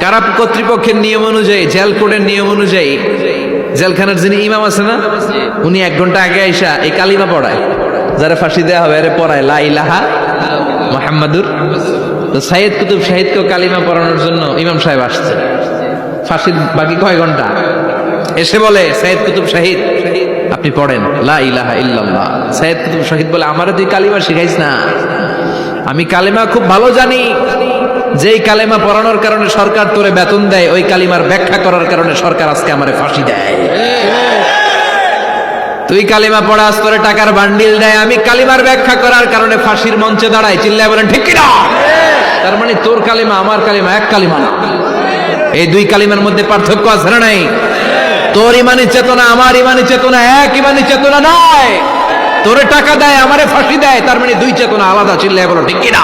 কারা কর্তৃপক্ষের নিয়ম অনুযায়ী, জেল কোডের নিয়ম অনুযায়ী জেলখানার যিনি ইমাম আছে না, উনি 1 ঘন্টা আগে আইসা এই কালিমা পড়ায়, যারা ফাঁসি দেওয়া হবে আরে পড়ায় লা ইলাহা মুহাম্মাদুর। তো সাইয়েদ কুতুব শাহিদকে কালিমা পড়ানোর জন্য ইমাম সাহেব আসছে, ফাঁসির বাকি কয় ঘন্টা, এসে বলে সাইয়েদ কুতুব শাহিদ আপনি পড়েন লা ইলাহা ইল্লাল্লাহ। সাইয়েদ কুতুব শাহিদ বলে আমারে তুই কালিমা শিখাইস না, আমি কালিমা খুব ভালো জানি, যেই কালেমা পড়ানোর কারণে সরকার তোরে বেতন দেয়, ওই কালিমার ব্যাখ্যা করার কারণে সরকার আজকে আমারে ফাঁসি দেয়। তুই কালিমা পড়াস, তোরে টাকার বান্ডিল দেয়, আমি কালিমার ব্যাখ্যা করার কারণে ফাঁসির মঞ্চে দাঁড়াই, চিল্লায় বলেন ঠিক কিনা? তার মানে তোর কালিমা আমার কালিমা এক কালিমা না, এই 2 কালিমার মধ্যে পার্থক্য আছে না নাই? তোর ইমানি চেতনা আমার ইমানি চেতনা এক ইমানি চেতনা নয়। তোরে টাকা দেয়, আমারে ফাঁসি দেয়, তার মানে 2 চেতনা আলাদা, চিল্লায় বলো ঠিক কিনা?